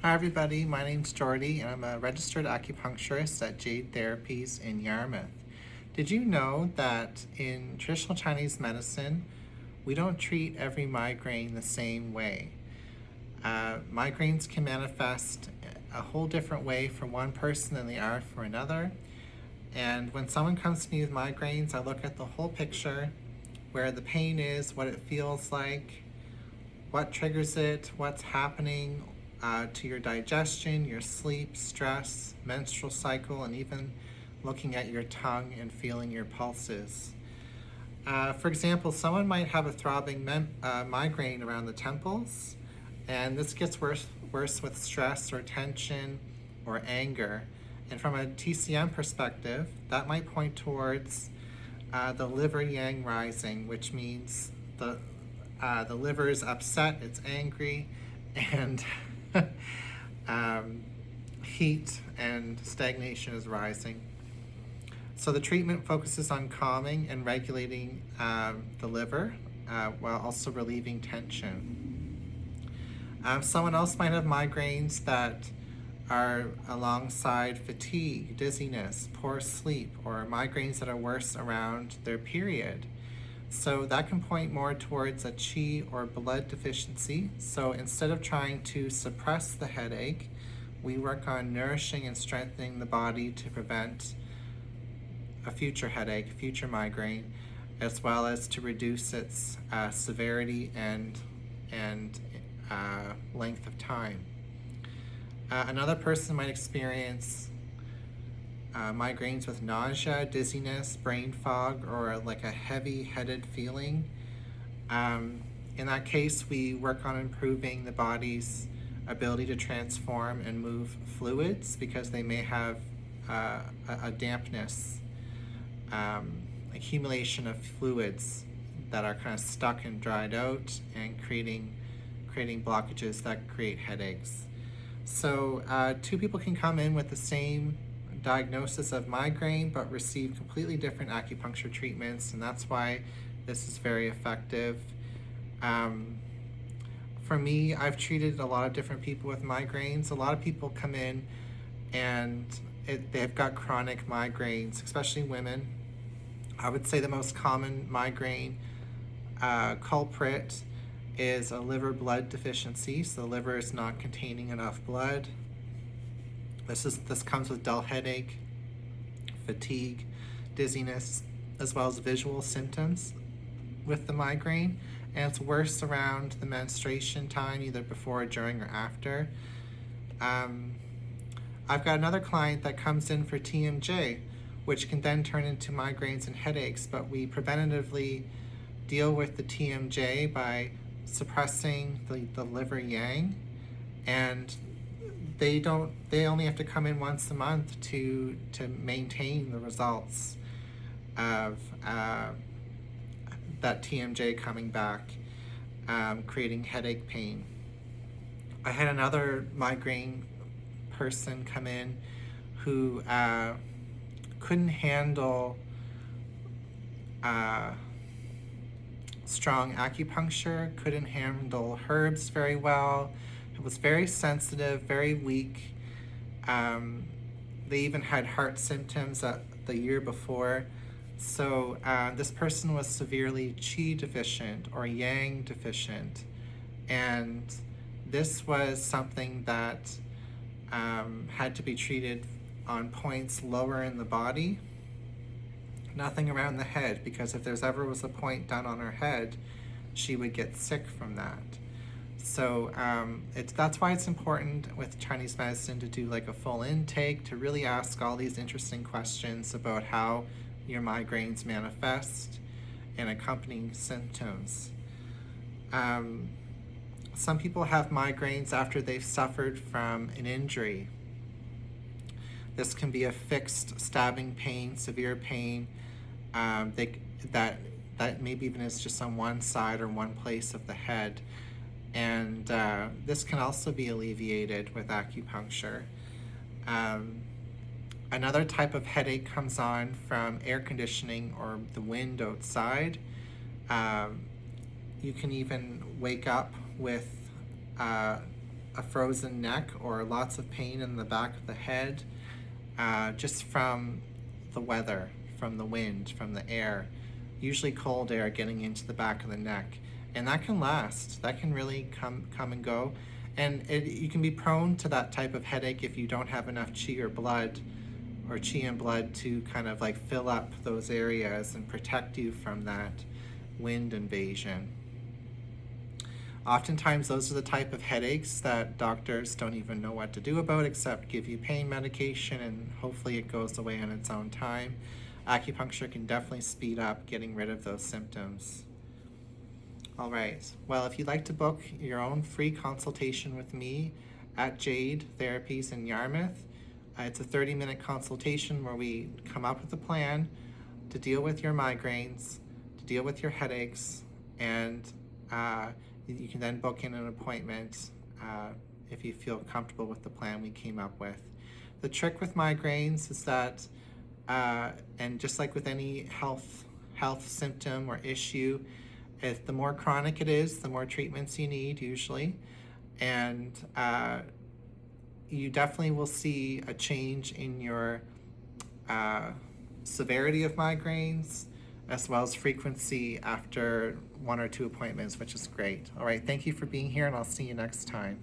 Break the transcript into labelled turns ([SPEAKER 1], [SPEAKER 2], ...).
[SPEAKER 1] Hi everybody, my name's Jordy and I'm a registered acupuncturist at Jade Therapies in Yarmouth. Did you know that in traditional Chinese medicine, we don't treat every migraine the same way? Migraines can manifest a whole different way for one person than they are for another. And when someone comes to me with migraines, I look at the whole picture, where the pain is, what it feels like, what triggers it, what's happening to your digestion, your sleep, stress, menstrual cycle, and even looking at your tongue and feeling your pulses. For example, someone might have a throbbing migraine around the temples, and this gets worse with stress or tension or anger. And from a TCM perspective, that might point towards the liver yang rising, which means the liver is upset, it's angry, and heat and stagnation is rising. So the treatment focuses on calming and regulating the liver while also relieving tension. Someone else might have migraines that are alongside fatigue, dizziness, poor sleep, or migraines that are worse around their period. So that can point more towards a qi or blood deficiency. So instead of trying to suppress the headache, we work on nourishing and strengthening the body to prevent a future headache, future migraine, as well as to reduce its severity and length of time. Another person might experience migraines with nausea, dizziness, brain fog, or like a heavy-headed feeling. In that case, we work on improving the body's ability to transform and move fluids because they may have a dampness, accumulation of fluids that are kind of stuck and dried out and creating blockages that create headaches. So two people can come in with the same diagnosis of migraine but receive completely different acupuncture treatments, and that's why this is very effective. For me, I've treated a lot of different people with migraines. A lot of people come in and they've got chronic migraines, especially women. I would say the most common migraine culprit is a liver blood deficiency, so the liver is not containing enough blood. This comes with dull headache, fatigue, dizziness, as well as visual symptoms with the migraine, and it's worse around the menstruation time, either before, during, or after. I've got another client that comes in for TMJ, which can then turn into migraines and headaches, but we preventatively deal with the TMJ by suppressing the liver yang, and they only have to come in once a month to maintain the results of that TMJ coming back, creating headache pain. I had another migraine person come in who couldn't handle strong acupuncture, couldn't handle herbs very well. It was very sensitive, very weak. They even had heart symptoms the year before. So this person was severely qi deficient or yang deficient. And this was something that had to be treated on points lower in the body, nothing around the head, because if there's ever was a point done on her head, she would get sick from that. So that's why it's important with Chinese medicine to do like a full intake, to really ask all these interesting questions about how your migraines manifest and accompanying symptoms. Some people have migraines after they've suffered from an injury. This can be a fixed stabbing pain, severe pain, that maybe even is just on one side or one place of the head. And this can also be alleviated with acupuncture. Another type of headache comes on from air conditioning or the wind outside. You can even wake up with a a frozen neck or lots of pain in the back of the head, just from the weather, from the wind, from the air, usually cold air getting into the back of the neck. And that can last. That can really come and go. And you can be prone to that type of headache if you don't have enough qi and blood to kind of like fill up those areas and protect you from that wind invasion. Oftentimes those are the type of headaches that doctors don't even know what to do about except give you pain medication, and hopefully it goes away on its own time. Acupuncture can definitely speed up getting rid of those symptoms. All right, well, if you'd like to book your own free consultation with me at Jade Therapies in Yarmouth, it's a 30-minute consultation where we come up with a plan to deal with your migraines, to deal with your headaches, and you can then book in an appointment if you feel comfortable with the plan we came up with. The trick with migraines is that, and just like with any health symptom or issue, if the more chronic it is, the more treatments you need usually, and you definitely will see a change in your severity of migraines as well as frequency after 1 or 2 appointments, which is great. All right, thank you for being here, and I'll see you next time.